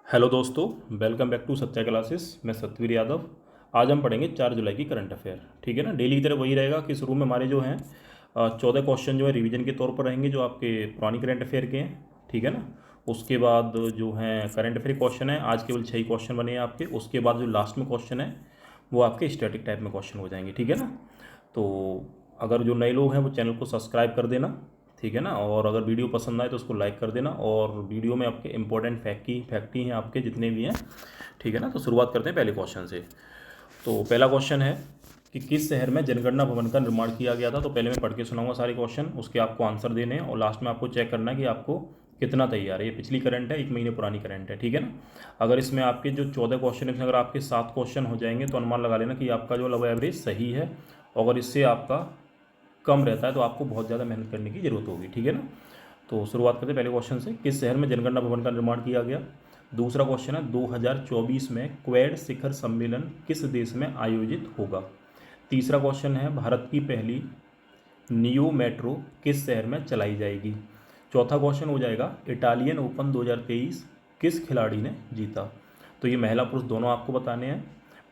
Hello दोस्तों, welcome back to Satya classes. मैं सतवीर यादव। आज हम पढ़ेंगे 4 जुलाई की करंट अफेयर। ठीक है ना। डेली की तरह वही रहेगा कि शुरू में हमारे जो हैं 14 क्वेश्चन जो है रिवीजन के तौर पर रहेंगे, जो आपके पुरानी करंट अफेयर के हैं। ठीक है ना। उसके बाद जो हैं करंट अफेयर क्वेश्चन है, आज केवल 6 क्वेश्चन बने हैं आपके। उसके बाद जो लास्ट में क्वेश्चन है वो आपके स्टैटिक टाइप में क्वेश्चन हो जाएंगे। ठीक है ना। तो अगर जो नए लोग हैं वो चैनल को सब्सक्राइब कर देना। ठीक है ना। और अगर वीडियो पसंद आए तो उसको लाइक कर देना। और वीडियो में आपके इंपॉर्टेंट फैक्ट ही हैं आपके जितने भी हैं। ठीक है ना। तो शुरुआत करते हैं पहले क्वेश्चन से। तो पहला क्वेश्चन है कि किस शहर में जनगणना भवन का निर्माण किया गया था। तो पहले मैं पढ़ के सुनाऊंगा सारे क्वेश्चन, उसके आपको आंसर देने हैं और लास्ट में आपको चेक करना है कि आपको कितना तैयार है। ये पिछली करंट है, 1 महीने पुरानी करंट है। ठीक है ना। अगर इसमें आपके जो 14 क्वेश्चन है, इसमें अगर आपके 7 क्वेश्चन हो जाएंगे तो अनुमान लगा लेना कि आपका जो लब एवरेज सही है। अगर इससे आपका कम रहता है तो आपको बहुत ज़्यादा मेहनत करने की ज़रूरत होगी। ठीक है ना। तो शुरुआत करते हैं पहले क्वेश्चन से। किस शहर में जनगणना भवन का निर्माण किया गया। दूसरा क्वेश्चन है 2024 में क्वेड शिखर सम्मेलन किस देश में आयोजित होगा। तीसरा क्वेश्चन है भारत की पहली नियो मेट्रो किस शहर में चलाई जाएगी। चौथा क्वेश्चन हो जाएगा इटालियन ओपन 2023 किस खिलाड़ी ने जीता। तो ये महिला पुरुष दोनों आपको बताने हैं।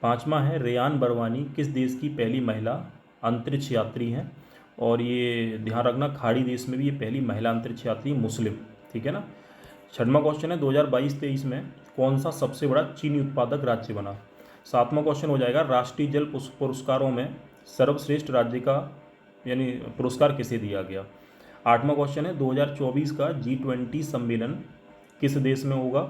पांचवा है रेयान बरवानी किस देश की पहली महिला अंतरिक्ष यात्री हैं। और ये ध्यान रखना खाड़ी देश में भी ये पहली महिला अंतरिक्ष यात्री मुस्लिम। ठीक है ना। छठवां क्वेश्चन है 2022-23 में कौन सा सबसे बड़ा चीनी उत्पादक राज्य बना। सातवां क्वेश्चन हो जाएगा राष्ट्रीय जल पुरस्कारों में सर्वश्रेष्ठ राज्य का यानी पुरस्कार किसे दिया गया। आठवां क्वेश्चन है 2024 का G20 सम्मेलन किस देश में होगा।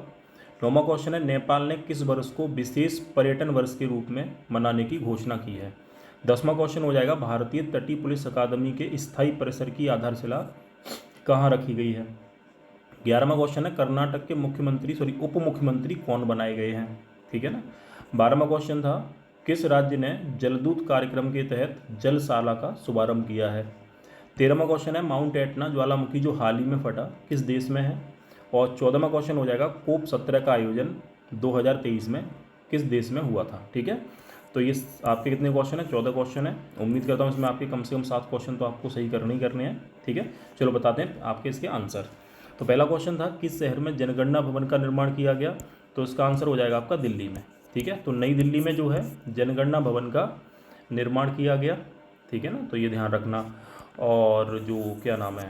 नौवां क्वेश्चन है नेपाल ने किस वर्ष को विशेष पर्यटन वर्ष के रूप में मनाने की घोषणा की है। 10वां क्वेश्चन हो जाएगा भारतीय तटीय पुलिस अकादमी के स्थायी परिसर की आधारशिला कहाँ रखी गई है। 11वां क्वेश्चन है कर्नाटक के उप मुख्यमंत्री कौन बनाए गए हैं। ठीक है ना। 12वां क्वेश्चन था किस राज्य ने जलदूत कार्यक्रम के तहत जलशाला का शुभारंभ किया है। 13वां क्वेश्चन है माउंट एटना ज्वालामुखी जो हाल ही में फटा किस देश में है। और 14वां क्वेश्चन हो जाएगा कोप 17 का आयोजन 2023 में किस देश में हुआ था। ठीक है। तो ये आपके कितने क्वेश्चन है, 14 क्वेश्चन है। उम्मीद करता हूँ इसमें आपके कम से कम 7 क्वेश्चन तो आपको सही करने ही करने हैं। ठीक है। चलो बताते हैं आपके इसके आंसर। तो पहला क्वेश्चन था किस शहर में जनगणना भवन का निर्माण किया गया। तो इसका आंसर हो जाएगा आपका दिल्ली में। ठीक है। तो नई दिल्ली में जो है जनगणना भवन का निर्माण किया गया। ठीक है ना। तो ये ध्यान रखना। और जो क्या नाम है,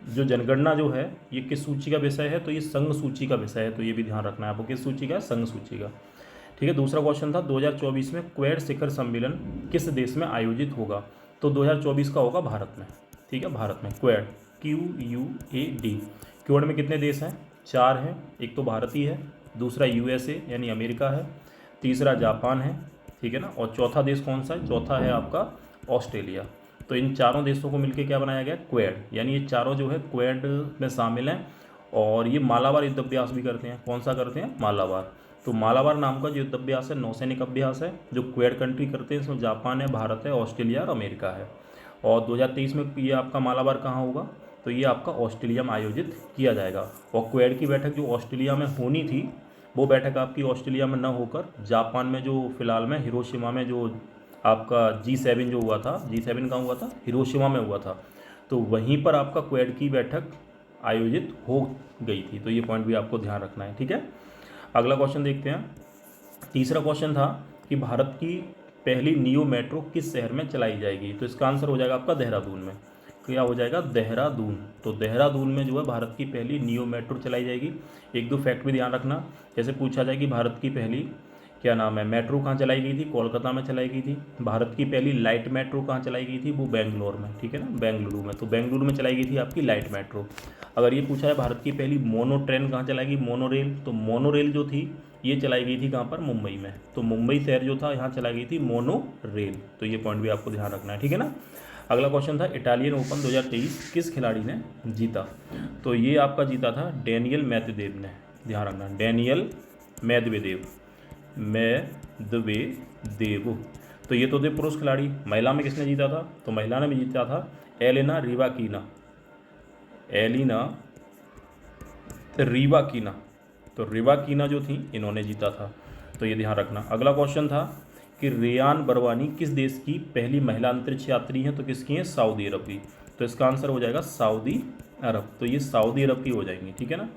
जो जनगणना जो है ये किस सूची का विषय है। तो ये संघ सूची का विषय है। तो ये भी ध्यान रखना है आपको, किस सूची का, संघ सूची का। ठीक है। दूसरा क्वेश्चन था 2024 में क्वेड शिखर सम्मेलन किस देश में आयोजित होगा। तो 2024 का होगा भारत में। ठीक है। भारत में क्वेड, QUAD। क्वेड में कितने देश हैं, 4 हैं। एक तो भारत ही है, दूसरा USA यानी अमेरिका है, तीसरा जापान है। ठीक है ना। और चौथा देश कौन सा है, चौथा है आपका ऑस्ट्रेलिया। तो इन चारों देशों को मिलकर क्या बनाया गया, क्वेड। यानी ये चारों जो है क्वेड में शामिल हैं। और ये मालाबार युद्ध अभ्यास भी करते हैं। कौन सा करते हैं, मालाबार। तो मालाबार नाम का जो युद्ध अभ्यास है नौसैनिक अभ्यास है जो क्वेड कंट्री करते हैं। इसमें जापान है, भारत है, ऑस्ट्रेलिया और अमेरिका है। और 2023 में ये आपका मालाबार कहाँ होगा, तो ये आपका ऑस्ट्रेलिया में आयोजित किया जाएगा। और क्वेड की बैठक जो ऑस्ट्रेलिया में होनी थी वो बैठक आपकी ऑस्ट्रेलिया में न होकर जापान में जो फिलहाल में हिरोशिमा में जो आपका G7 जो हुआ था, G7 कहाँ हुआ था, हिरोशिमा में हुआ था। तो वहीं पर आपका क्वेड की बैठक आयोजित हो गई थी। तो ये पॉइंट भी आपको ध्यान रखना है। ठीक है। अगला क्वेश्चन देखते हैं। तीसरा क्वेश्चन था कि भारत की पहली नियो मेट्रो किस शहर में चलाई जाएगी। तो इसका आंसर हो जाएगा आपका देहरादून में। क्या हो जाएगा, देहरादून। तो देहरादून में जो है भारत की पहली नियो मेट्रो चलाई जाएगी। एक दो फैक्ट भी ध्यान रखना। जैसे पूछा जाए कि भारत की पहली क्या नाम है मेट्रो कहाँ चलाई गई थी, कोलकाता में चलाई गई थी। भारत की पहली लाइट मेट्रो कहाँ चलाई गई थी, वो बेंगलोर में। ठीक है ना, बेंगलुरु में। तो बेंगलुरु में चलाई गई थी आपकी लाइट मेट्रो। अगर ये पूछा है भारत की पहली मोनो ट्रेन कहाँ चलाएगी, मोनो रेल, तो मोनो रेल जो थी ये चलाई गई थी कहाँ पर, मुंबई में। तो मुंबई शहर जो था यहाँ चलाई गई थी मोनो रेल। तो ये पॉइंट भी आपको ध्यान रखना है। ठीक है ना। अगला क्वेश्चन था इटालियन ओपन 2023 किस खिलाड़ी ने जीता। तो ये आपका जीता था डेनियल मेदवेदेव ने। ध्यान रखना, डेनियल मेदवेदेव, मेदवेदेव। तो ये तो थे पुरुष खिलाड़ी। महिला में किसने जीता था, तो महिला ने भी जीता था एलेना रिवाकीना, एलिना रिवाकीना। तो रिवाकीना जो थी इन्होंने जीता था। तो ये ध्यान रखना। अगला क्वेश्चन था कि रेयान बरवानी किस देश की पहली महिला अंतरिक्ष यात्री हैं। तो किसकी हैं, सऊदी अरब की। तो इसका आंसर हो जाएगा सऊदी अरब। तो ये सऊदी अरब की हो जाएंगी। ठीक है ना।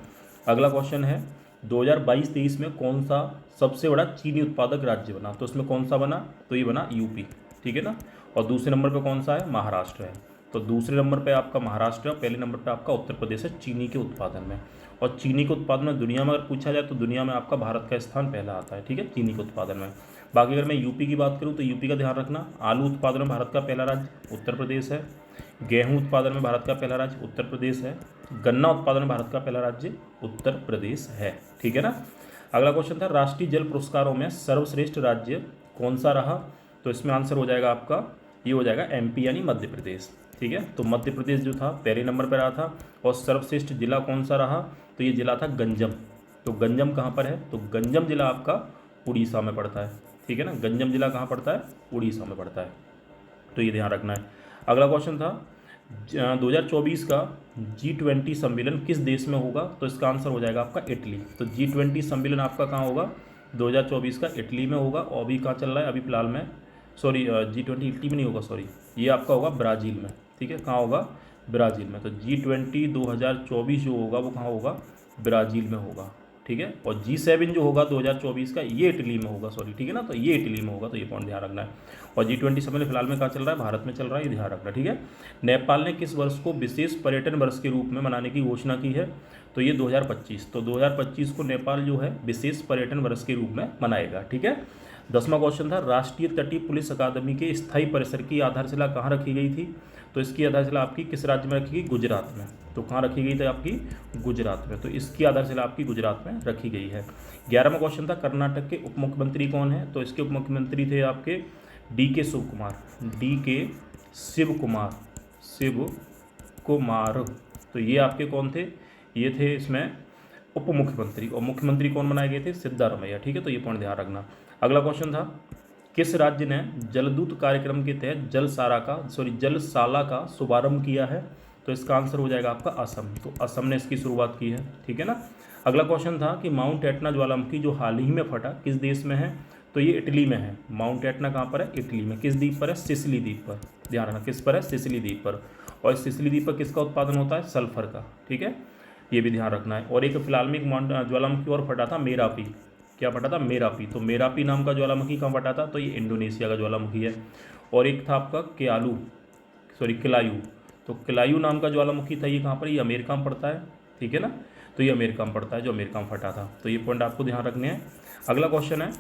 अगला क्वेश्चन है 2022-23 में कौन सा सबसे बड़ा चीनी उत्पादक राज्य बना? तो इसमें कौन सा बना? तो ये बना यूपी, ठीक है ना। और दूसरे नंबर पे कौन सा है? महाराष्ट्र है। तो दूसरे नंबर पे आपका महाराष्ट्र है, पहले नंबर पे आपका उत्तर प्रदेश है चीनी के उत्पादन में। और चीनी के उत्पादन में दुनिया में अगर पूछा जाए तो दुनिया में आपका भारत का स्थान पहला आता है, ठीक है, चीनी के उत्पादन में। बाकी अगर मैं यूपी की बात करूँ तो यूपी का ध्यान रखना, आलू उत्पादन में भारत का पहला राज्य उत्तर प्रदेश है, गेहूं उत्पादन में भारत का पहला राज्य उत्तर प्रदेश है, गन्ना उत्पादन में भारत का पहला राज्य उत्तर प्रदेश है, ठीक है ना। अगला क्वेश्चन था राष्ट्रीय जल पुरस्कारों में सर्वश्रेष्ठ राज्य कौन सा रहा? तो इसमें आंसर हो जाएगा आपका, ये हो जाएगा एमपी यानी मध्य प्रदेश, ठीक है। तो मध्य प्रदेश जो था पहले नंबर पर रहा था। और सर्वश्रेष्ठ जिला कौन सा रहा? तो ये जिला था गंजम। तो गंजम कहाँ पर है? तो गंजम जिला आपका उड़ीसा में पड़ता है, ठीक है ना। गंजम जिला कहाँ पड़ता है? उड़ीसा में पड़ता है, तो ये ध्यान रखना है। अगला क्वेश्चन था 2024 का G20 सम्मेलन किस देश में होगा? तो इसका आंसर हो जाएगा आपका इटली। तो G20 सम्मेलन आपका कहाँ होगा? 2024 का इटली में होगा। और अभी कहाँ चल रहा है? अभी फिलहाल में सॉरी G20 इटली में नहीं होगा, सॉरी, ये आपका होगा ब्राज़ील में, ठीक है। कहाँ होगा? ब्राज़ील में। तो G20 2024 जो होगा वो कहाँ होगा? ब्राज़ील में होगा, ठीक है। और G7 जो होगा 2024 का ये इटली में होगा, सॉरी, ठीक है ना। तो ये इटली में होगा, तो ये पॉइंट ध्यान रखना है। और G20 सम्मेलन फिलहाल में कहाँ चल रहा है? भारत में चल रहा है, ये ध्यान रखना, ठीक है। नेपाल ने किस वर्ष को विशेष पर्यटन वर्ष के रूप में मनाने की घोषणा की है? तो ये 2025। तो 2025 को नेपाल जो है विशेष पर्यटन वर्ष के रूप में मनाएगा, ठीक है। 10वां क्वेश्चन था राष्ट्रीय तटीय पुलिस अकादमी के स्थायी परिसर की आधारशिला कहाँ रखी गई थी? तो इसकी आधारशिला आपकी किस राज्य में रखी गई? गुजरात में। तो कहाँ रखी गई थी? आपकी गुजरात में। तो इसकी आधारशिला आपकी गुजरात में रखी गई है। 11वां क्वेश्चन था कर्नाटक के उप मुख्यमंत्री कौन है? तो इसके उप मुख्यमंत्री थे आपके DK शिवकुमार, DK शिव कुमार। तो ये आपके कौन थे? ये थे इसमें उप मुख्यमंत्री। और मुख्यमंत्री कौन बनाए गए थे? सिद्धारमैया, ठीक है। तो ये पॉइंट ध्यान रखना। अगला क्वेश्चन था किस राज्य ने जलदूत कार्यक्रम के तहत जलसाला का शुभारंभ किया है? तो इसका आंसर हो जाएगा आपका असम। तो असम ने इसकी शुरुआत की है, ठीक है ना। अगला क्वेश्चन था कि माउंट एटना ज्वालामुखी जो हाल ही में फटा किस देश में है? तो ये इटली में है। माउंट एटना कहाँ पर है? इटली में। किस द्वीप पर है? सिसिली द्वीप पर। ध्यान रखना किस पर है? सिसिली द्वीप पर। और इस सिसिली द्वीप पर किसका उत्पादन होता है? सल्फर का, ठीक है, ये भी ध्यान रखना है। और एक फिलहाल में एक ज्वालामुखी और फटा था, मेरापी। क्या फटा था? मेरापी। तो मेरापी नाम का ज्वालामुखी कहाँ फटा था? तो ये इंडोनेशिया का ज्वालामुखी है। और एक था आपका किलायू। तो किलायू नाम का ज्वालामुखी था, ये कहाँ पर? ये अमेरिका में पड़ता है, ठीक है ना। तो ये अमेरिका में पड़ता है, जो अमेरिका में फटा था। तो ये पॉइंट आपको ध्यान रखने हैं। अगला क्वेश्चन है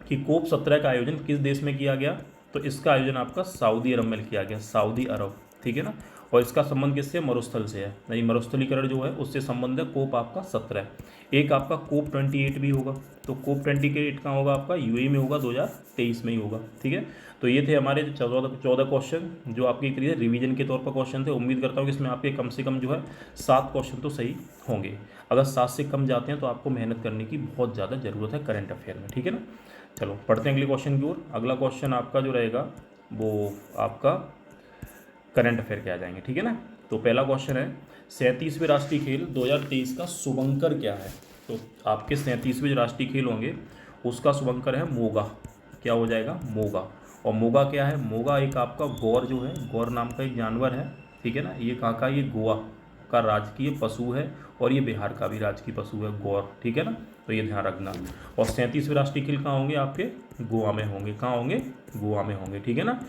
कि COP 17 का आयोजन किस देश में किया गया? तो इसका आयोजन आपका सऊदी अरब में किया गया, सऊदी अरब, ठीक है ना। और इसका संबंध किससे? मरुस्थल से है, नहीं, मरुस्थलीकरण जो है उससे संबंध है। COP आपका 17। एक आपका COP 28 भी होगा। तो COP 28 कहाँ होगा? आपका UAE में होगा, 2023 में ही होगा, ठीक है। तो ये थे हमारे 14 क्वेश्चन जो आपके लिए रिवीजन के तौर पर क्वेश्चन थे। उम्मीद करता हूँ कि इसमें आपके कम से कम जो है 7 क्वेश्चन तो सही होंगे। अगर 7 से कम जाते हैं तो आपको मेहनत करने की बहुत ज़्यादा ज़रूरत है करंट अफेयर में, ठीक है ना। चलो पढ़ते हैं अगले क्वेश्चन की ओर। अगला क्वेश्चन आपका जो रहेगा वो आपका करंट अफेयर के आ जाएंगे, ठीक है ना। तो पहला क्वेश्चन है 37वें राष्ट्रीय खेल 2023 का शुभंकर क्या है? तो आपके 37वें जो राष्ट्रीय खेल होंगे उसका शुभंकर है मोगा। क्या हो जाएगा? मोगा। और मोगा क्या है? मोगा एक आपका गौर जो है, गौर नाम का एक जानवर है, ठीक है ना। ये कहाँ का? ये गोवा का राजकीय पशु है और ये बिहार का भी राजकीय पशु है, गौर, ठीक है ना। तो ये ध्यान रखना। और 37वें राष्ट्रीय खेल कहाँ होंगे? आपके गोवा में होंगे। कहाँ होंगे? गोवा में होंगे, ठीक है ना।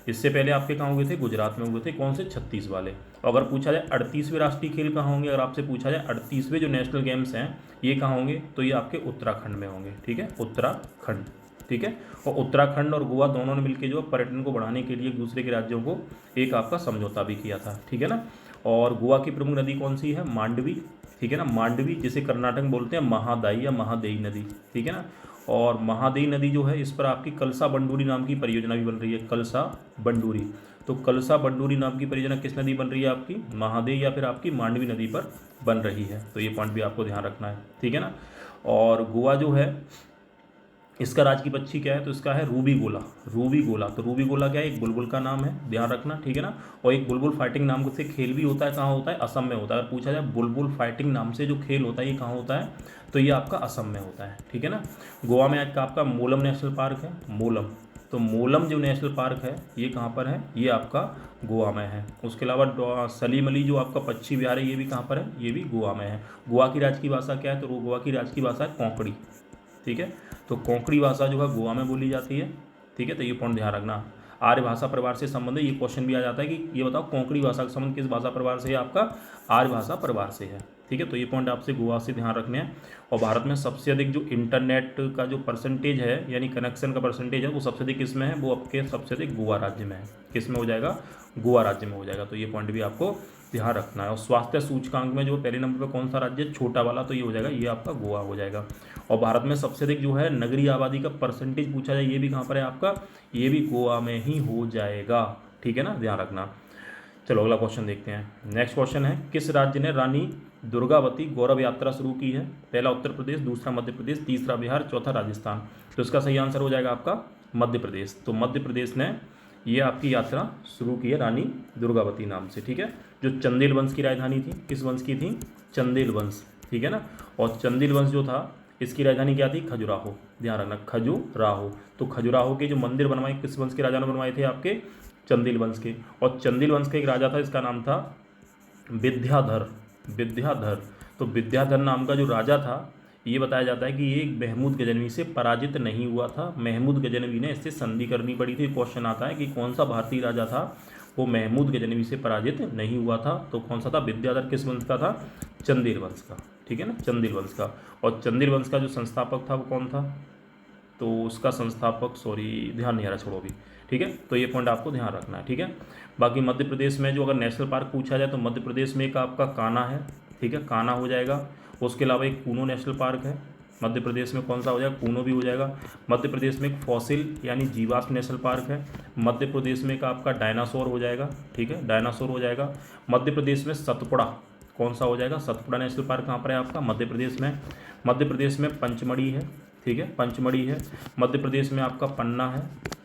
इससे पहले आपके कहाँ हुए थे? गुजरात में हुए थे। कौन से? 36 वाले। और अगर पूछा जाए 38वें राष्ट्रीय खेल कहाँ होंगे, अगर आपसे पूछा जाए 38वें जो नेशनल गेम्स हैं ये कहाँ होंगे, तो ये आपके उत्तराखंड में होंगे, ठीक है, उत्तराखंड, ठीक है। और उत्तराखंड और गोवा दोनों ने मिलकर जो पर्यटन को बढ़ाने के लिए एक दूसरे के राज्यों को एक आपका समझौता भी किया था, ठीक है ना। और गोवा की प्रमुख नदी कौन सी है? मांडवी, ठीक है ना। मांडवी जिसे कर्नाटक में बोलते हैं महादाई या महादेई नदी, ठीक है ना। और महादेई नदी जो है इस पर आपकी कलसा बंडूरी नाम की परियोजना भी बन रही है, कलसा बंडूरी। तो कलसा बंडूरी नाम की परियोजना किस नदी बन रही है? आपकी महादेई या फिर आपकी मांडवी नदी पर बन रही है। तो ये पॉइंट भी आपको ध्यान रखना है, ठीक है ना। और गोवा जो है इसका राजकीय पक्षी क्या है? तो इसका है रूबी गोला, रूबी गोला। तो रूबी गोला क्या है? एक बुलबुल का नाम है, ध्यान रखना, ठीक है ना। और एक बुलबुल फाइटिंग नाम से खेल भी होता है, कहाँ होता है? असम में होता है। अगर पूछा जाए बुलबुल फाइटिंग नाम से जो खेल होता है ये कहाँ होता है? तो ये आपका असम में होता है, ठीक है ना। गोवा में आज का आपका मोलम नेशनल पार्क है, मोलम, तो मोलम जो नेशनल पार्क है ये कहाँ पर है, ये आपका गोवा में है। उसके अलावा सलीम अली जो आपका पक्षी विहार है ये भी कहाँ पर है, ये भी गोवा में है। गोवा की राज्य की भाषा क्या है, तो गोवा की राज्य की भाषा है कोंकणी, ठीक है। तो कोंकणी भाषा जो है गोवा में बोली जाती है, ठीक है। तो ये पॉइंट ध्यान रखना। आर्य भाषा परिवार से संबंध है, ये क्वेश्चन भी आ जाता है कि ये बताओ कोंकणी भाषा का संबंध किस भाषा परिवार से है, आपका आर्य भाषा परिवार से है, ठीक है। तो ये पॉइंट आपसे गोवा से ध्यान रखने हैं। और भारत में सबसे अधिक जो इंटरनेट का जो परसेंटेज है यानी कनेक्शन का परसेंटेज है वो सबसे अधिक किस में है, वो आपके सबसे अधिक गोवा राज्य में है। किस में हो जाएगा, गोवा राज्य में हो जाएगा। तो ये पॉइंट भी आपको ध्यान रखना है। और स्वास्थ्य सूचकांक में जो पहले नंबर पर कौन सा राज्य है, छोटा वाला, तो ये हो जाएगा, ये आपका गोवा हो जाएगा। और भारत में सबसे अधिक जो है नगरीय आबादी का परसेंटेज पूछा जाए, ये भी कहाँ पर है आपका, ये भी गोवा में ही हो जाएगा, ठीक है ना, ध्यान रखना। चलो अगला क्वेश्चन देखते हैं। नेक्स्ट क्वेश्चन है, किस राज्य ने रानी दुर्गावती गौरव यात्रा शुरू की है? पहला उत्तर प्रदेश, दूसरा मध्य प्रदेश, तीसरा बिहार, चौथा राजस्थान। तो इसका सही आंसर हो जाएगा आपका मध्य प्रदेश। तो मध्य प्रदेश ने ये आपकी यात्रा शुरू की है रानी दुर्गावती नाम से, ठीक है। जो चंदेल वंश की राजधानी थी, किस वंश की थी, चंदेल वंश, ठीक है ना। और चंदेल वंश जो था इसकी राजधानी क्या थी, खजुराहो, ध्यान रखना, खजुराहो। तो खजुराहो के जो मंदिर बनवाए किस वंश के राजा ने बनवाए थे, आपके चंदेल वंश के। और चंदेल वंश का एक राजा था, इसका नाम था विद्याधर, विद्याधर। तो विद्याधर नाम का जो राजा था, ये बताया जाता है कि ये महमूद गजनवी से पराजित नहीं हुआ था। महमूद गजनवी ने इससे संधि करनी पड़ी थी। क्वेश्चन आता है कि कौन सा भारतीय राजा था वो महमूद गजनवी से पराजित नहीं हुआ था, तो कौन सा था, विद्याधर किस वंश का था, चंदेल वंश का, ठीक है ना, चंदेल वंश का। और चंदेल वंश का जो संस्थापक था वो कौन था, तो उसका संस्थापक, सॉरी ध्यान नहीं आ रहा, छोड़ो भी, ठीक है। तो ये पॉइंट आपको ध्यान रखना है, ठीक है। बाकी मध्य प्रदेश में जो अगर नेशनल पार्क पूछा जाए तो मध्य प्रदेश में एक आपका कान्हा है, ठीक है, कान्हा हो जाएगा। उसके अलावा एक कूनो नेशनल पार्क है मध्य प्रदेश में, कौन सा हो जाएगा, कूनो भी हो जाएगा। मध्य प्रदेश में एक फॉसिल यानी जीवाश्म नेशनल पार्क है। मध्य प्रदेश में एक आपका डायनासोर हो जाएगा, ठीक है, डायनासोर हो जाएगा। मध्य प्रदेश में सतपुड़ा, कौन सा हो जाएगा, सतपुड़ा नेशनल पार्क कहाँ पर है आपका, मध्य प्रदेश में। मध्य प्रदेश में पंचमढ़ी है, ठीक है, पंचमढ़ी है। मध्य प्रदेश में आपका पन्ना है,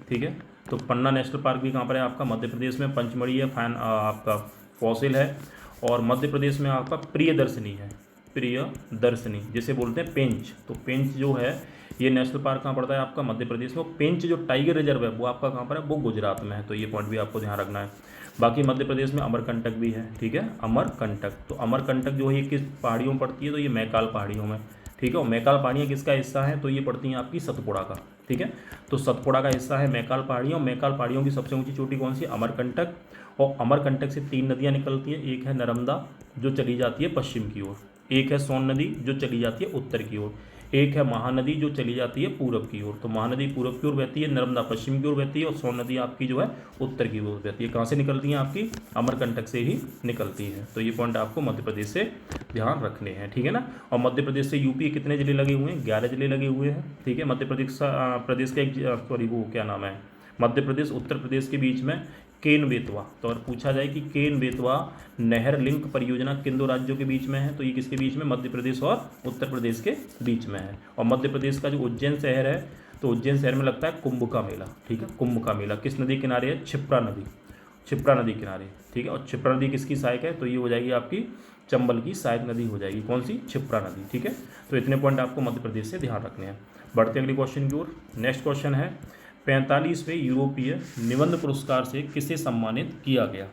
ठीक है। तो पन्ना नेशनल पार्क भी कहाँ पर है आपका, मध्य प्रदेश में। पंचमढ़ी है, आपका फॉसिल है। और मध्य प्रदेश में आपका प्रियदर्शनी है, प्रियदर्शनी जिसे बोलते हैं पेंच। तो पेंच जो है ये नेशनल पार्क कहाँ पड़ता है आपका, मध्य प्रदेश में। पेंच जो टाइगर रिजर्व है वो आपका कहाँ पर है, वो गुजरात में है। तो ये पॉइंट भी आपको ध्यान रखना है। बाकी मध्य प्रदेश में अमरकंटक भी है, ठीक है, अमरकंटक। तो अमरकंटक जो है ये किस पहाड़ियों में पड़ती है, तो ये मैकाल पहाड़ियों में, ठीक है। और मैकाल पहाड़ियाँ किसका हिस्सा है, तो ये पड़ती हैं आपकी सतपुड़ा का, ठीक है। तो सतपुड़ा का हिस्सा है मैकाल पहाड़ियों। मैकाल पहाड़ियों की सबसे ऊंची चोटी कौन सी, अमरकंटक। और अमरकंटक से 3 नदियाँ निकलती हैं, एक है नर्मदा जो चली जाती है पश्चिम की ओर, एक है सोन नदी जो चली जाती है उत्तर की ओर, एक है महानदी जो चली जाती है पूरब की ओर। तो महानदी पूरब की ओर बहती है, नर्मदा पश्चिम की ओर बहती है, और सोन नदी आपकी जो है उत्तर की ओर बहती है। कहाँ से निकलती है आपकी, अमरकंटक से ही निकलती है। तो ये पॉइंट आपको मध्य प्रदेश से ध्यान रखने हैं, ठीक है ना। और मध्य प्रदेश से यूपी कितने जिले लगे हुए हैं, 11 जिले लगे हुए हैं, ठीक है। मध्य प्रदेश प्रदेश का एक, सॉरी वो क्या नाम है, मध्य प्रदेश उत्तर प्रदेश के बीच में केन बेतवा। तो अगर पूछा जाए कि केन बेतवा नहर लिंक परियोजना किन दो राज्यों के बीच में है, तो ये किसके बीच में, मध्य प्रदेश और उत्तर प्रदेश के बीच में है। और मध्य प्रदेश का जो उज्जैन शहर है, तो उज्जैन शहर में लगता है कुंभ का मेला, ठीक है, कुंभ का मेला। किस नदी किनारे है, क्षिप्रा नदी, क्षिप्रा नदी किनारे, ठीक है। और क्षिप्रा नदी किसकी सहायक है, तो ये हो जाएगी आपकी चंबल की सहायक नदी हो जाएगी, कौन सी, क्षिप्रा नदी, ठीक है। तो इतने पॉइंट आपको मध्य प्रदेश से ध्यान रखने हैं। बढ़ते अगले क्वेश्चन की ओर। नेक्स्ट क्वेश्चन है, 45वें यूरोपीय निबंध पुरस्कार से किसे सम्मानित किया गया?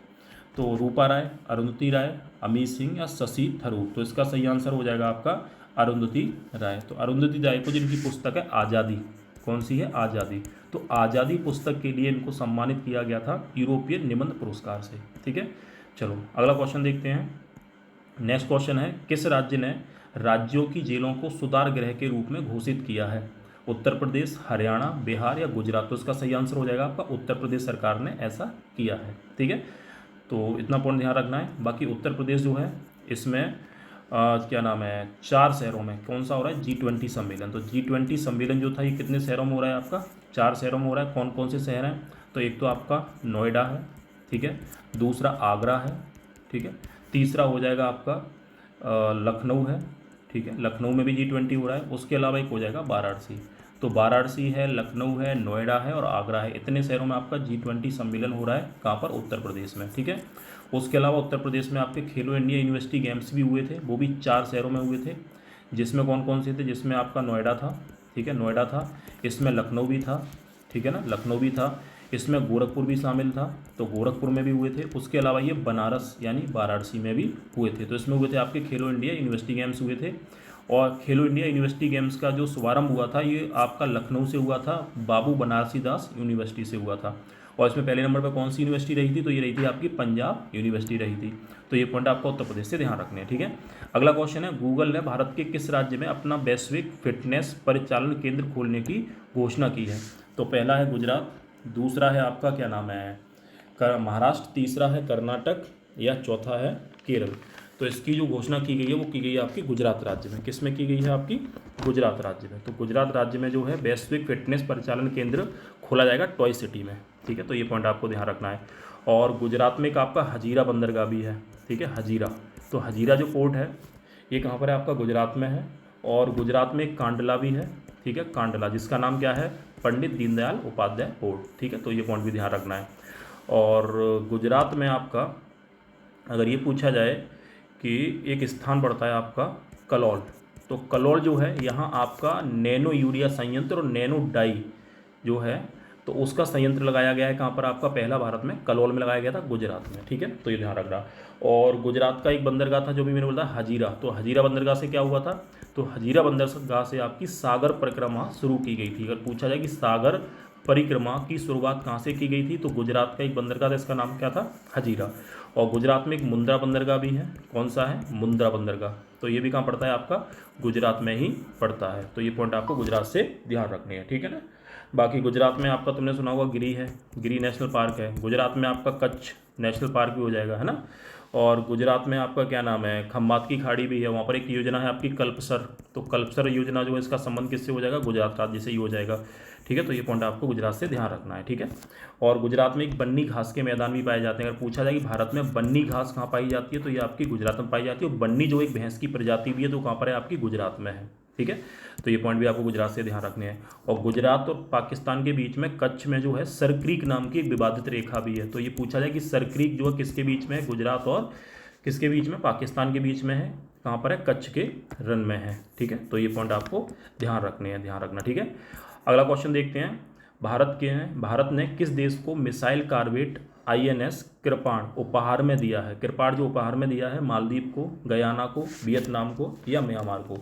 तो रूपा राय, अरुंधति राय, अमित सिंह या शशि थरूर। तो इसका सही आंसर हो जाएगा आपका अरुंधति राय। तो अरुंधति राय को जिनकी पुस्तक है आज़ादी, कौन सी है, आज़ादी, तो आज़ादी पुस्तक के लिए इनको सम्मानित किया गया था यूरोपीय निबंध पुरस्कार से, ठीक है। चलो अगला क्वेश्चन देखते हैं। नेक्स्ट क्वेश्चन है, किस राज्य ने राज्यों की जेलों को सुधार गृह के रूप में घोषित किया है? उत्तर प्रदेश, हरियाणा, बिहार या गुजरात। तो इसका सही आंसर हो जाएगा आपका उत्तर प्रदेश सरकार ने ऐसा किया है, ठीक है। तो इतना पॉइंट ध्यान रखना है। बाकी उत्तर प्रदेश जो है इसमें क्या नाम है, 4 शहरों में कौन सा हो रहा है, G20 सम्मेलन। तो G20 सम्मेलन जो था ये कितने शहरों में हो रहा है आपका, 4 शहरों में हो रहा है। कौन कौन से शहर हैं, तो एक तो आपका नोएडा है, ठीक है, दूसरा आगरा है, ठीक है, तीसरा हो जाएगा आपका लखनऊ है, ठीक है, लखनऊ में भी G20 हो रहा है। उसके अलावा एक हो जाएगा वाराणसी। तो वाराणसी है, लखनऊ है, नोएडा है और आगरा है। इतने शहरों में आपका G20 सम्मेलन हो रहा है, कहाँ पर, उत्तर प्रदेश में, ठीक है। उसके अलावा उत्तर प्रदेश में आपके खेलो इंडिया यूनिवर्सिटी गेम्स भी हुए थे, वो भी 4 शहरों में हुए थे। जिसमें कौन कौन से थे, जिसमें आपका नोएडा था, ठीक है, नोएडा था, इसमें लखनऊ भी था, ठीक है ना, लखनऊ भी था, इसमें गोरखपुर भी शामिल था, तो गोरखपुर में भी हुए थे। उसके अलावा ये बनारस यानी वाराणसी में भी हुए थे। तो इसमें हुए थे आपके खेलो इंडिया यूनिवर्सिटी गेम्स हुए थे। और खेलो इंडिया यूनिवर्सिटी गेम्स का जो शुभारंभ हुआ था ये आपका लखनऊ से हुआ था, बाबू बनारसी दास यूनिवर्सिटी से हुआ था। और इसमें पहले नंबर पर कौन सी यूनिवर्सिटी रही थी, तो ये रही थी आपकी पंजाब यूनिवर्सिटी रही थी। तो ये पॉइंट आपको उत्तर प्रदेश से ध्यान रखने हैं, ठीक है। अगला क्वेश्चन है, गूगल ने भारत के किस राज्य में अपना वैश्विक फिटनेस परिचालन केंद्र खोलने की घोषणा की है। तो पहला है गुजरात, दूसरा है आपका क्या नाम है महाराष्ट्र, तीसरा है कर्नाटक, या चौथा है केरल। तो इसकी जो घोषणा की गई है वो की गई है आपकी गुजरात राज्य में। किस में की गई है आपकी, गुजरात राज्य में। तो गुजरात राज्य में जो है वैश्विक फिटनेस परिचालन केंद्र खोला जाएगा टॉय सिटी में, ठीक है। तो ये पॉइंट आपको ध्यान रखना है। और गुजरात में एक आपका हजीरा बंदरगाह भी है, ठीक है, हजीरा। तो हजीरा जो पोर्ट है ये कहाँ पर है आपका, गुजरात में है। और गुजरात में एक कांडला भी है, ठीक है, कांडला, जिसका नाम क्या है, पंडित दीनदयाल उपाध्याय पोर्ट, ठीक है। तो ये पॉइंट भी ध्यान रखना है। और गुजरात में आपका अगर ये पूछा जाए कि एक स्थान पड़ता है आपका कलौल, तो कलौल जो है यहाँ आपका नैनो यूरिया संयंत्र और नैनो डाई जो है तो उसका संयंत्र लगाया गया है। कहाँ पर आपका, पहला भारत में कलौल में लगाया गया था, गुजरात में, ठीक है। तो ये ध्यान रखना। और गुजरात का एक बंदरगाह था जो भी मैंने बोला हजीरा, तो हजीरा बंदरगाह से क्या हुआ था, तो हजीरा बंदरगाह से आपकी सागर परिक्रमा शुरू की गई थी। अगर पूछा जाए कि सागर परिक्रमा की शुरुआत कहाँ से की गई थी, तो गुजरात का एक बंदरगाह था, इसका नाम क्या था, हजीरा। और गुजरात में एक मुंद्रा बंदरगाह भी है, कौन सा है, मुंद्रा बंदरगाह। तो ये भी कहाँ पड़ता है आपका, गुजरात में ही पड़ता है। तो ये पॉइंट आपको गुजरात से ध्यान रखने हैं, ठीक है ना। बाकी गुजरात में आपका तुमने सुना होगा गिरी है, गिरी नेशनल पार्क है। गुजरात में आपका कच्छ नेशनल पार्क भी हो जाएगा, है ना। और गुजरात में आपका क्या नाम है, खम्बात की खाड़ी भी है, वहाँ पर एक योजना है आपकी कल्पसर। तो कल्पसर योजना जो है इसका संबंध किससे हो जाएगा, गुजरात राज्य से ही हो जाएगा, ठीक है। तो ये पॉइंट आपको गुजरात से ध्यान रखना है, ठीक है। और गुजरात में एक बन्नी घास के मैदान भी पाए जाते हैं। अगर पूछा जाए कि भारत में बन्नी घास कहाँ पाई जाती है, तो ये आपकी गुजरात में पाई जाती है। और बन्नी जो एक भैंस की प्रजाति भी है, तो कहाँ पर है, आपकी गुजरात में है, ठीक है। तो ये पॉइंट भी आपको गुजरात से ध्यान रखने हैं। और गुजरात और पाकिस्तान के बीच में कच्छ में जो है सरक्रीक नाम की एक विवादित रेखा भी है। तो ये पूछा जाए कि सरक्रीक जो है किसके बीच में है, गुजरात और किसके बीच में, पाकिस्तान के बीच में है। कहाँ पर है, कच्छ के रन में है, ठीक है। तो ये पॉइंट आपको ध्यान रखने हैं, ध्यान रखना, ठीक है। अगला क्वेश्चन देखते हैं, भारत ने किस देश को मिसाइल कार्वेट INS कृपाण उपहार में दिया है। कृपाण जो उपहार में दिया है, मालदीव को, गयाना को, वियतनाम को, या म्यांमार को।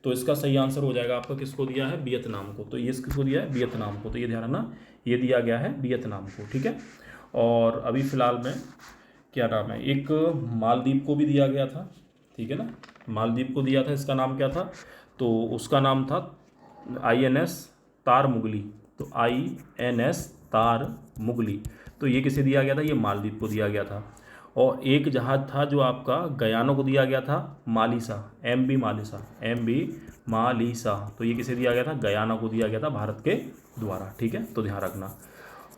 तो इसका सही आंसर हो जाएगा आपका, किसको दिया है, वियतनाम को। तो ये किसको दिया है, वियतनाम को। तो ये ध्यान रखना, ये दिया गया है वियतनाम को, ठीक है। और अभी फ़िलहाल में क्या नाम है, एक मालदीव को भी दिया गया था, ठीक है ना, मालदीव को दिया था, इसका नाम क्या था, तो उसका नाम था INS तार मुगली। तो INS तार मुगली, तो ये किसे दिया गया था, ये मालदीव को दिया गया था। और एक जहाज़ था जो आपका गयाना को दिया गया था, मालीसा, MV मालीसा, MV मालीसा। तो ये किसे दिया गया था, गयाना को दिया गया था भारत के द्वारा, ठीक है। तो ध्यान रखना।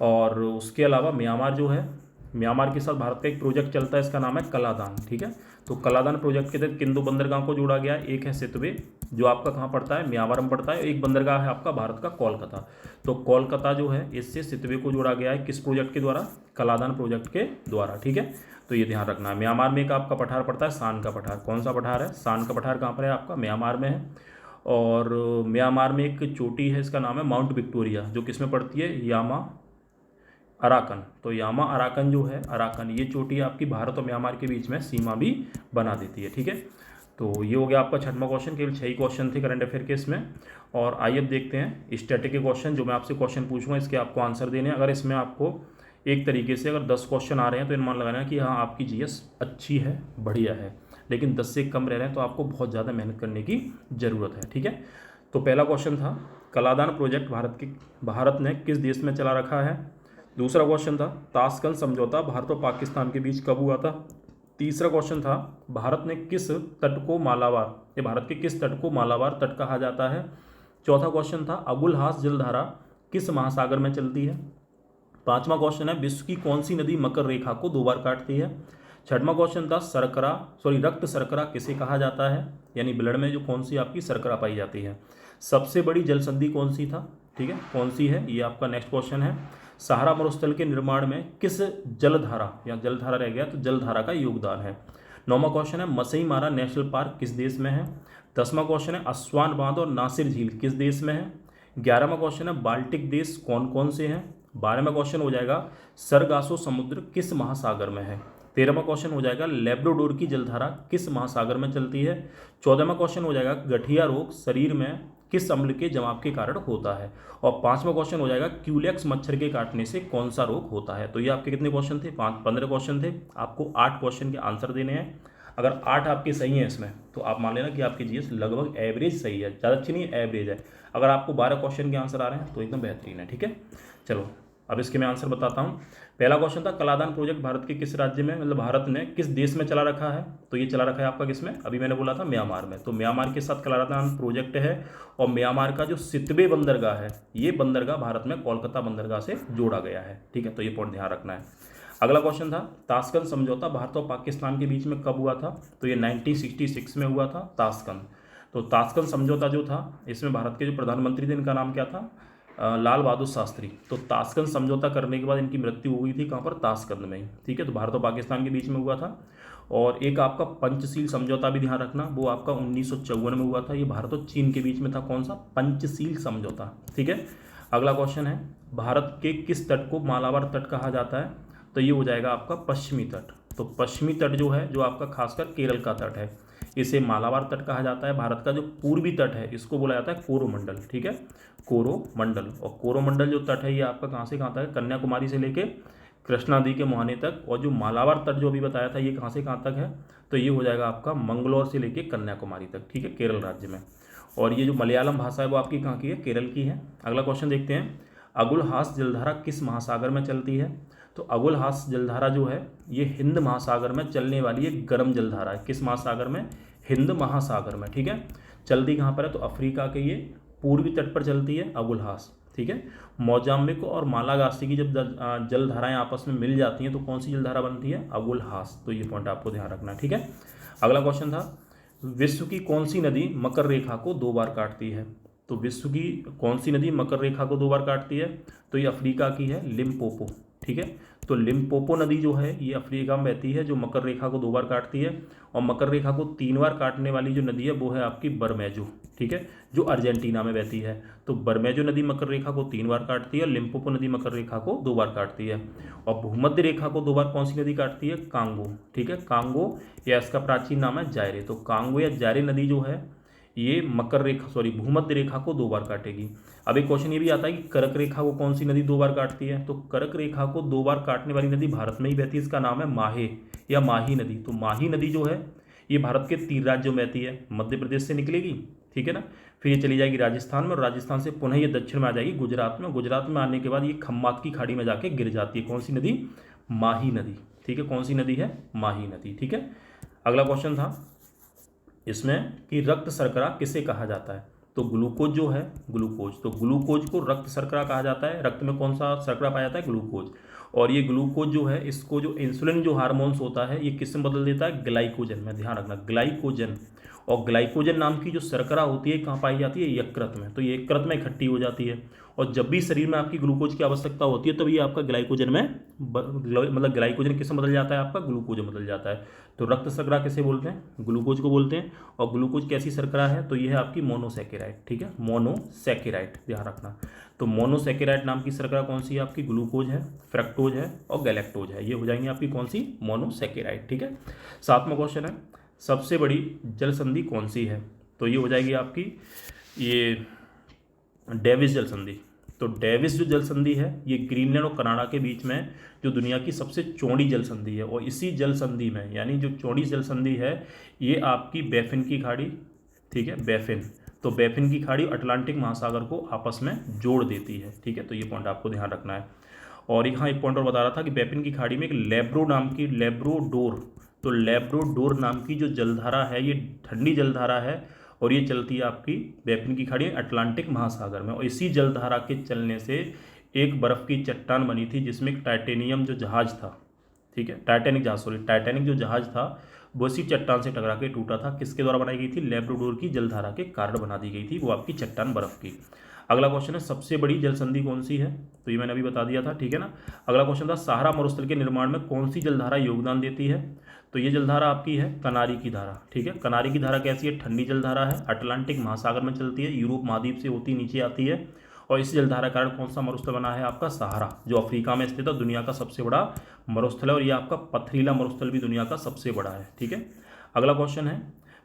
और उसके अलावा म्यांमार जो है, म्यांमार के साथ भारत का एक प्रोजेक्ट चलता है, इसका नाम है कलादान, ठीक है। तो कलादान प्रोजेक्ट के तहत किन दो बंदरगाह को जोड़ा गया है, एक है सितवे जो आपका कहाँ पड़ता है, म्यांमार में पड़ता है। एक बंदरगाह है आपका भारत का कोलकाता। तो कोलकाता जो है इससे सितवे को जोड़ा गया है, किस प्रोजेक्ट के द्वारा, कलादान प्रोजेक्ट के द्वारा, ठीक है। तो ये ध्यान रखना है। म्यांमार में एक आपका पठार पड़ता है, सान का पठार। कौन सा पठार है, सान का पठार कहाँ पर है आपका, म्यांमार में है। और म्यांमार में एक चोटी है, इसका नाम है माउंट विक्टोरिया, जो किस में पड़ती है, यामा अराकन। तो यामा अराकन जो है, अराकन ये चोटी आपकी भारत और म्यांमार के बीच में सीमा भी बना देती है, ठीक है। तो ये हो गया आपका छठवां क्वेश्चन। केवल 6 ही क्वेश्चन थे करंट अफेयर के इसमें। और आइए अब देखते हैं स्टैटिक के क्वेश्चन, जो मैं आपसे क्वेश्चन पूछूंगा इसके आपको आंसर देने हैं। अगर इसमें आपको एक तरीके से अगर 10 क्वेश्चन आ रहे हैं तो अनुमान लगाना कि हाँ आपकी GS अच्छी है, बढ़िया है। लेकिन 10 से कम रह रहे हैं तो आपको बहुत ज़्यादा मेहनत करने की ज़रूरत है, ठीक है। तो पहला क्वेश्चन था, कलादान प्रोजेक्ट भारत ने किस देश में चला रखा है। दूसरा क्वेश्चन था, ताशकंद समझौता भारत और पाकिस्तान के बीच कब हुआ था। तीसरा क्वेश्चन था, भारत ने किस तट को मालाबार, ये भारत के किस तट को मालाबार तट कहा जाता है। चौथा क्वेश्चन था, अबुलहास जलधारा किस महासागर में चलती है। पांचवा क्वेश्चन है, विश्व की कौन सी नदी मकर रेखा को 2 बार काटती है। छठवां क्वेश्चन था, रक्त शर्करा किसे कहा जाता है, यानी ब्लड में जो कौन सी आपकी शर्करा पाई जाती है। सबसे बड़ी जल संधि कौन सी था, ठीक है, कौन सी है, ये आपका नेक्स्ट क्वेश्चन है। सहारा मरुस्थल के निर्माण में किस जलधारा, या जलधारा रह गया तो जलधारा का योगदान है। 9वां क्वेश्चन है, मसई मारा नेशनल पार्क किस देश में है। 10वां क्वेश्चन है, अस्वान बांध और नासिर झील किस देश में है। 11वां क्वेश्चन है बाल्टिक देश कौन कौन से हैं। 12वां क्वेश्चन हो जाएगा सरगासो समुद्र किस महासागर में है। 13वां क्वेश्चन हो जाएगा लेब्राडोर की जलधारा किस महासागर में चलती है। 14वां क्वेश्चन हो जाएगा गठिया रोग शरीर में किस अम्ल के जमाव के कारण होता है। और 5वां क्वेश्चन हो जाएगा क्यूलेक्स मच्छर के काटने से कौन सा रोग होता है। तो ये आपके कितने क्वेश्चन थे, 15 क्वेश्चन थे। आपको 8 क्वेश्चन के आंसर देने हैं। अगर 8 आपके सही हैं इसमें तो आप मान लेना कि आपकी जीएस लगभग एवरेज सही है, ज़्यादा अच्छी नहीं है, एवरेज है। अगर आपको 12 क्वेश्चन के आंसर आ रहे हैं तो एकदम बेहतरीन है। ठीक है, चलो अब इसके मैं आंसर बताता हूँ। पहला क्वेश्चन था कलादान प्रोजेक्ट भारत के किस राज्य में, मतलब भारत ने किस देश में चला रखा है। तो ये चला रखा है आपका किसमें, अभी मैंने बोला था म्यांमार में। तो म्यांमार के साथ कलादान प्रोजेक्ट है। और म्यांमार का जो सितवे बंदरगाह है, ये बंदरगाह भारत में कोलकाता बंदरगाह से जोड़ा गया है। ठीक है, तो ये पॉइंट ध्यान रखना है। अगला क्वेश्चन था ताशकंद समझौता भारत और पाकिस्तान के बीच में कब हुआ था। तो ये 1966 में हुआ था ताशकंद। तो ताशकंद समझौता जो था इसमें भारत के जो प्रधानमंत्री थे इनका नाम क्या था, लाल बहादुर शास्त्री। तो ताशकंद समझौता करने के बाद इनकी मृत्यु हुई थी कहाँ पर, ताशकंद में ही। ठीक है, तो भारत और पाकिस्तान के बीच में हुआ था। और एक आपका पंचशील समझौता भी ध्यान रखना, वो आपका 1954 में हुआ था। ये भारत और चीन के बीच में था, कौन सा, पंचशील समझौता। ठीक है, अगला क्वेश्चन है भारत के किस तट को मालाबार तट कहा जाता है। तो ये हो जाएगा आपका पश्चिमी तट। तो पश्चिमी तट जो है, जो आपका खासकर केरल का तट है, इसे मालाबार तट कहा जाता है। भारत का जो पूर्वी तट है इसको बोला जाता है कोरोमंडल। ठीक है, कोरोमंडल। और कोरोमंडल जो तट है ये आपका कहाँ से कहाँ तक है, कन्याकुमारी से लेके कृष्णा नदी के मुहाने तक। और जो मालाबार तट जो अभी बताया था ये कहाँ से कहाँ तक है, तो ये हो जाएगा आपका मंगलोर से लेके कन्याकुमारी तक। ठीक है, केरल राज्य में। और ये जो मलयालम भाषा है वो आपकी कहाँ की है, केरल की है। अगला क्वेश्चन देखते हैं अगुलहास जलधारा किस महासागर में चलती है। तो अगुलहास जलधारा जो है ये हिंद महासागर में चलने वाली एक गर्म जलधारा है। किस महासागर में, हिंद महासागर में। ठीक है, चलती कहाँ पर है, तो अफ्रीका के ये पूर्वी तट पर चलती है अगुलहास। ठीक है, मोजाम्बिक और मालागासी की जब जलधाराएं आपस में मिल जाती हैं तो कौन सी जलधारा बनती है, अगुलहास। तो ये पॉइंट आपको ध्यान रखना है। ठीक है, अगला क्वेश्चन था विश्व की कौन सी नदी मकर रेखा को 2 बार काटती है। तो विश्व की कौन सी नदी मकर रेखा को 2 बार काटती है, तो ये अफ्रीका की है लिम्पोपो। ठीक है, तो लिम्पोपो नदी जो है ये अफ्रीका में बहती है, जो मकर रेखा को 2 बार काटती है। और मकर रेखा को 3 बार काटने वाली जो नदी है वो है आपकी बरमेजो। ठीक है, जो अर्जेंटीना में बहती है। तो बरमेजो नदी मकर रेखा को 3 बार काटती है, लिम्पोपो नदी मकर रेखा को 2 बार काटती है। और भूमध्य रेखा को 2 बार कौन सी नदी काटती है, कांगो। ठीक है, कांगो या इसका प्राचीन नाम है जायरे। तो कांगो या जायरे नदी जो है ये भूमध्य रेखा को 2 बार काटेगी। अब एक क्वेश्चन ये भी आता है कि कर्क रेखा को कौन सी नदी 2 बार काटती है। तो कर्क रेखा को 2 बार काटने वाली नदी भारत में ही बहती है, इसका नाम है माहे या माही नदी। तो माही नदी जो है ये भारत के 3 राज्यों में बहती है। मध्य प्रदेश से निकलेगी, ठीक है ना, फिर ये चली जाएगी राजस्थान में, और राजस्थान से पुनः ये दक्षिण में आ जाएगी गुजरात में। गुजरात में आने के बाद ये खम्मात की खाड़ी में जाके गिर जाती है। कौन सी नदी, माही नदी। ठीक है, कौन सी नदी है, माही नदी। ठीक है, अगला क्वेश्चन था इसमें कि रक्त शर्करा किसे कहा जाता है। तो ग्लूकोज जो है, ग्लूकोज, तो ग्लूकोज को रक्त शर्करा कहा जाता है। रक्त में कौन सा शर्करा पाया जाता है, ग्लूकोज। और ये ग्लूकोज जो है इसको जो इंसुलिन जो हार्मोन्स होता है ये किस में बदल देता है, ग्लाइकोजन में। ध्यान रखना, ग्लाइकोजन। और ग्लाइकोजन नाम की जो शर्करा होती है कहाँ पाई जाती है, यकृत में। तो ये यकृत में इकट्ठी हो जाती है। और जब भी शरीर में आपकी ग्लूकोज की आवश्यकता होती है तब ये आपका ग्लाइकोजन में मतलब ग्लाइकोजन किस में बदल जाता है, आपका ग्लूकोज में बदल जाता है। तो रक्त शर्करा किसे बोलते हैं, ग्लूकोज को बोलते हैं। और ग्लूकोज कैसी शर्करा है, तो ये है आपकी मोनोसैकेराइड। ठीक है, मोनोसैकेराइड ध्यान रखना। तो मोनोसैकेराइड नाम की शर्करा कौन सी है आपकी, ग्लूकोज है, फ्रक्टोज है और गैलेक्टोज है। ये हो जाएंगी आपकी कौन सी, मोनोसैकेराइड। ठीक है, 7वां क्वेश्चन है सबसे बड़ी जल संधि कौन सी है। तो ये हो जाएगी आपकी ये डेविस जल संधि। तो डेविस जो जल संधि है ये ग्रीनलैंड और कनाडा के बीच में जो दुनिया की सबसे चौड़ी जल संधि है। और इसी जल संधि में यानी जो चौड़ी जल संधि है ये आपकी बैफिन की खाड़ी, ठीक है, बैफिन, तो बैफिन की खाड़ी अटलांटिक महासागर को आपस में जोड़ देती है। ठीक है, तो ये पॉइंट आपको ध्यान रखना है। और यहाँ एक पॉइंट और बता रहा था कि बैफिन की खाड़ी में एक लेब्रोडोर, तो लेब्रोडोर नाम की जो जलधारा है ये ठंडी जलधारा है और ये चलती है आपकी बैफिन की खाड़ी अटलांटिक महासागर में। और इसी जलधारा के चलने से एक बर्फ़ की चट्टान बनी थी जिसमें एक टाइटेनियम जो जहाज़ था, ठीक है, टाइटैनिक जो जहाज़ था वो इसी चट्टान से टकरा के टूटा था। किसके द्वारा बनाई गई थी, लेब्राडोर की जलधारा के कारण बना दी गई थी वो आपकी चट्टान बर्फ़ की। अगला क्वेश्चन है सबसे बड़ी जल संधि कौन सी है, तो ये मैंने अभी बता दिया था, ठीक है ना। अगला क्वेश्चन था सहारा मरुस्थल के निर्माण में कौन सी जलधारा योगदान देती है। तो ये जलधारा आपकी है कनारी की धारा। ठीक है, कनारी की धारा कैसी है, ठंडी जलधारा है, अटलांटिक महासागर में चलती है, यूरोप महाद्वीप से होती नीचे आती है और इस जलधारा के कारण कौन सा मरुस्थल बना है आपका सहारा, जो अफ्रीका में स्थित है, दुनिया का सबसे बड़ा मरुस्थल है और ये आपका पथरीला मरुस्थल भी दुनिया का सबसे बड़ा है। ठीक है, अगला क्वेश्चन है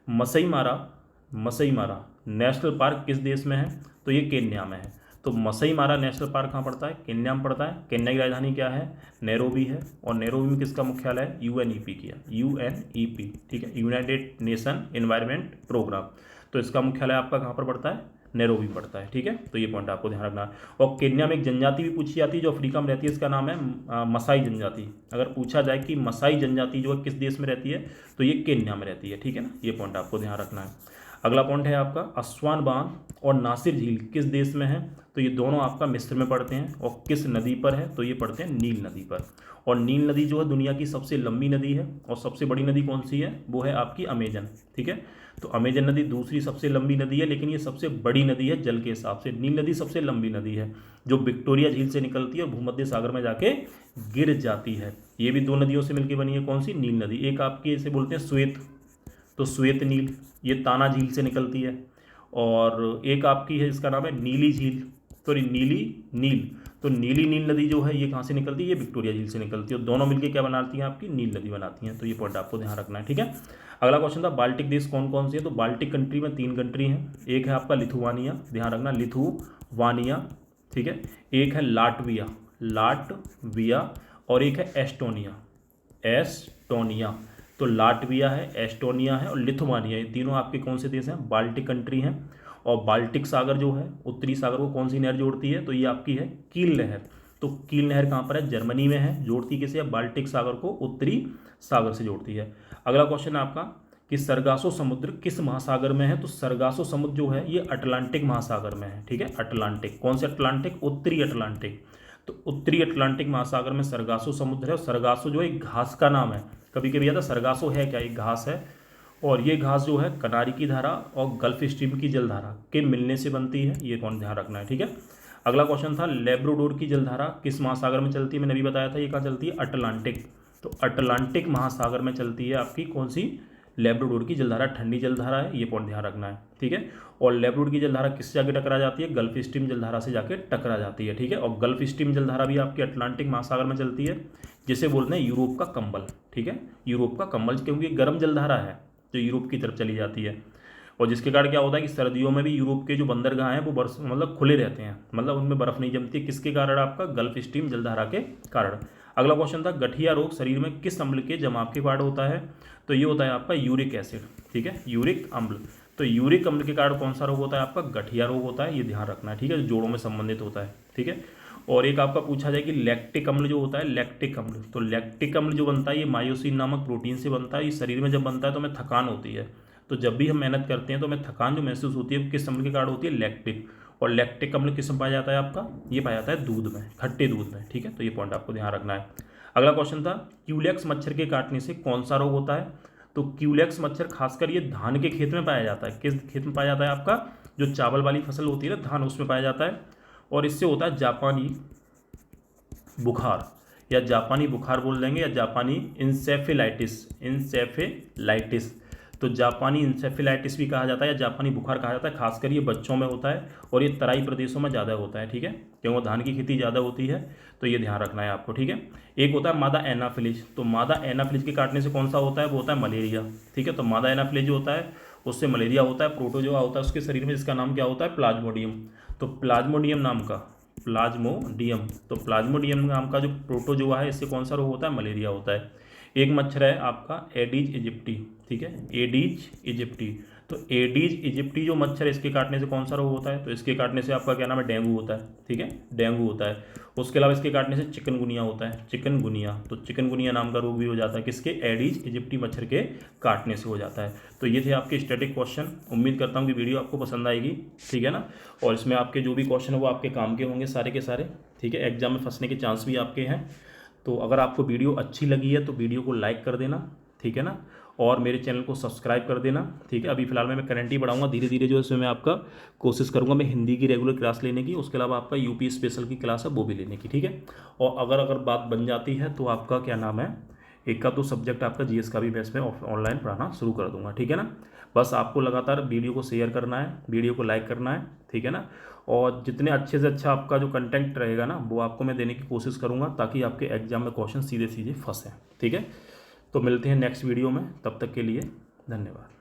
मसई मारा नेशनल पार्क किस देश में है, तो ये केन्या में है। तो मसई मारा नेशनल पार्क कहाँ पड़ता है, केन्या में पड़ता है। केन्या की राजधानी क्या है, नैरोबी है। और नैरोबी में किसका मुख्यालय है, यूएनईपी किया, यूएनईपी, ठीक है, यूनाइटेड नेशन एनवायरनमेंट प्रोग्राम। तो इसका मुख्यालय आपका कहाँ पर पड़ता है, नैरोबी पड़ता है। ठीक है, तो ये पॉइंट आपको ध्यान रखना है। और केन्या में एक जनजाति भी पूछी जाती है जो अफ्रीका में रहती है, इसका नाम है मसाई जनजाति। अगर पूछा जाए कि मसाई जनजाति जो है किस देश में रहती है, तो ये केन्या में रहती है। ठीक है ना, ये पॉइंट आपको ध्यान रखना है। अगला पॉइंट है आपका अस्वान बांध और नासिर झील किस देश में है, तो ये दोनों आपका मिस्र में पड़ते हैं। और किस नदी पर है, तो ये पड़ते हैं नील नदी पर। और नील नदी जो है दुनिया की सबसे लंबी नदी है। और सबसे बड़ी नदी कौन सी है, वो है आपकी अमेजन। ठीक है, तो अमेजन नदी दूसरी सबसे लंबी नदी है, लेकिन ये सबसे बड़ी नदी है जल के हिसाब से। नील नदी सबसे लंबी नदी है जो विक्टोरिया झील से निकलती है और भूमध्य सागर में जाके गिर जाती है। ये भी दो नदियों से मिलकर बनी है, कौन सी, नील नदी। एक आपकी इसे बोलते हैं श्वेत, तो श्वेत नील, ये ताना झील से निकलती है। और एक आपकी है इसका नाम है नीली झील, सॉरी नीली नील, तो नीली नील नदी जो है ये कहाँ से निकलती है, ये विक्टोरिया झील से निकलती है। और दोनों मिलकर क्या बनाती हैं, आपकी नील नदी बनाती हैं। तो ये पॉइंट आपको ध्यान रखना है। ठीक है, अगला क्वेश्चन था बाल्टिक देश कौन कौन से है, तो बाल्टिक कंट्री में 3 कंट्री हैं। एक है आपका लिथुआनिया, ध्यान रखना लिथुवानिया, ठीक है। एक है लाटविया और एक है एस्टोनिया। तो लाटविया है, एस्टोनिया है और लिथुआनिया, ये तीनों आपके कौन से देश हैं, बाल्टिक कंट्री हैं। और बाल्टिक सागर जो है, उत्तरी सागर को कौन सी नहर जोड़ती है, तो ये आपकी है कील नहर। तो कील नहर कहाँ पर है, जर्मनी में है। जोड़ती किसे है, बाल्टिक सागर को उत्तरी सागर से जोड़ती है। अगला क्वेश्चन है आपका कि सरगासो समुद्र किस महासागर में है, तो सरगासो समुद्र जो है ये अटलांटिक महासागर में है। ठीक है, अटलांटिक, कौन से अटलांटिक, उत्तरी अटलांटिक। तो उत्तरी अटलांटिक महासागर में सरगासो समुद्र है। और सरगासो जो एक घास का नाम है, कभी कभी आता सरगासो है क्या, एक घास है। और ये घास जो है कनारी की धारा और गल्फ स्ट्रीम की जलधारा के मिलने से बनती है, ये कौन ध्यान रखना है। ठीक है, अगला क्वेश्चन था लेब्राडोर की जलधारा किस महासागर में चलती है, मैंने अभी बताया था, ये कहाँ चलती है, अटलांटिक। तो अटलांटिक महासागर में चलती है आपकी कौन सी, लेब्राडोर की जलधारा, ठंडी जलधारा है, ये पॉइंट ध्यान रखना है। ठीक है, और लेब्राडोर की जलधारा किससे जाके टकरा जाती है, गल्फ स्ट्रीम जलधारा से जाके टकरा जाती है। ठीक है, और गल्फ स्ट्रीम जलधारा भी आपकी अटलांटिक महासागर में चलती है, जिसे बोलते हैं यूरोप का कंबल। ठीक है, यूरोप का कंबल, क्योंकि गर्म जलधारा है जो यूरोप की तरफ चली जाती है। और जिसके कारण क्या होता है कि सर्दियों में भी यूरोप के जो बंदरगाह हैं वो बर्फ मतलब खुले रहते हैं, मतलब उनमें बर्फ़ नहीं जमती। किसके कारण, आपका गल्फ स्ट्रीम जलधारा के कारण। अगला क्वेश्चन था गठिया रोग शरीर में किस अम्ल के जमाव के कारण होता है, तो ये होता है आपका यूरिक एसिड। ठीक है, यूरिक अम्ल। तो यूरिक अम्ल के कारण कौन सा रोग होता है, आपका गठिया रोग होता है, ये ध्यान रखना है। ठीक है, जोड़ों में संबंधित होता है। ठीक है, और एक आपका पूछा जाए कि लैक्टिक अम्ल जो होता है, लैक्टिक अम्ल, तो लैक्टिक अम्ल जो बनता है ये मायोसिन नामक प्रोटीन से बनता है। ये शरीर में जब बनता है तो हमें थकान होती है। तो जब भी हम मेहनत करते हैं तो हमें थकान जो महसूस होती है किस अम्ल के कारण होती है, लैक्टिक। और लैक्टिक अम्ल किस में पाया जाता है आपका, ये पाया जाता है दूध में, खट्टे दूध में। ठीक है, तो ये पॉइंट आपको ध्यान रखना है। अगला क्वेश्चन था क्यूलेक्स मच्छर के काटने से कौन सा रोग होता है, तो क्यूलेक्स मच्छर खासकर ये धान के खेत में पाया जाता है। किस खेत में पाया जाता है, आपका जो चावल वाली फसल होती है ना, धान, उसमें पाया जाता है। और इससे होता है जापानी बुखार, या जापानी बुखार बोल देंगे, या जापानी इंसेफेलाइटिस। तो जापानी इंसेफेलाइटिस भी कहा जाता है या जापानी बुखार कहा जाता है। खासकर ये बच्चों में होता है और ये तराई प्रदेशों में ज़्यादा होता है। ठीक है, क्योंकि धान की खेती ज़्यादा होती है, तो ये ध्यान रखना है आपको। ठीक है, एक होता है मादा एनाफिलिज। तो मादा एनाफिलिज के काटने से कौन सा होता है, वो होता है मलेरिया। ठीक है, तो मादा एनाफिलिज जो होता है उससे मलेरिया होता है। प्रोटोजोआ होता है उसके शरीर में, जिसका नाम क्या होता है, प्लाज्मोडियम। तो प्लाज्मोडियम नाम का, तो प्लाज्मोडियम नाम का जो प्रोटोजोआ है, इससे कौन सा रोग होता है, मलेरिया होता है। एक मच्छर है आपका एडीज इजिप्टी। ठीक है, एडीज इजिप्टी। तो एडीज इजिप्टी जो मच्छर है, इसके काटने से कौन सा रोग होता है, तो इसके काटने से आपका क्या नाम है, डेंगू होता है। ठीक है, डेंगू होता है। उसके अलावा इसके काटने से चिकनगुनिया होता है, चिकनगुनिया। तो चिकनगुनिया नाम का रोग भी हो जाता है, किसके, एडीज इजिप्टी मच्छर के काटने से हो जाता है। तो ये थे आपके स्टैटिक क्वेश्चन। उम्मीद करता हूँ कि वीडियो आपको पसंद आएगी। ठीक है ना, और इसमें आपके जो भी क्वेश्चन है वो आपके काम के होंगे सारे के सारे। ठीक है, एग्जाम में फंसने के चांस भी आपके हैं। तो अगर आपको वीडियो अच्छी लगी है तो वीडियो को लाइक कर देना। ठीक है ना, और मेरे चैनल को सब्सक्राइब कर देना। ठीक है, अभी फिलहाल मैं करंट ही बढ़ाऊंगा, धीरे धीरे जो है इसमें मैं आपका कोशिश करूंगा मैं हिंदी की रेगुलर क्लास लेने की, उसके अलावा आपका यूपी स्पेशल की क्लास है वो भी लेने की। ठीक है, और अगर बात बन जाती है तो आपका क्या नाम है, एक का 2 सब्जेक्ट आपका जीएस का भी मैं इसमें ऑनलाइन पढ़ाना शुरू कर दूंगा, ठीक है ना। बस आपको लगातार वीडियो को शेयर करना है, वीडियो को लाइक करना है, ठीक है ना। और जितने अच्छे से अच्छा आपका जो कंटेंट रहेगा ना वो आपको मैं देने की कोशिश करूँगा, ताकि आपके एग्जाम में क्वेश्चन सीधे सीधे फंसें, ठीक है। तो मिलते हैं नेक्स्ट वीडियो में, तब तक के लिए धन्यवाद।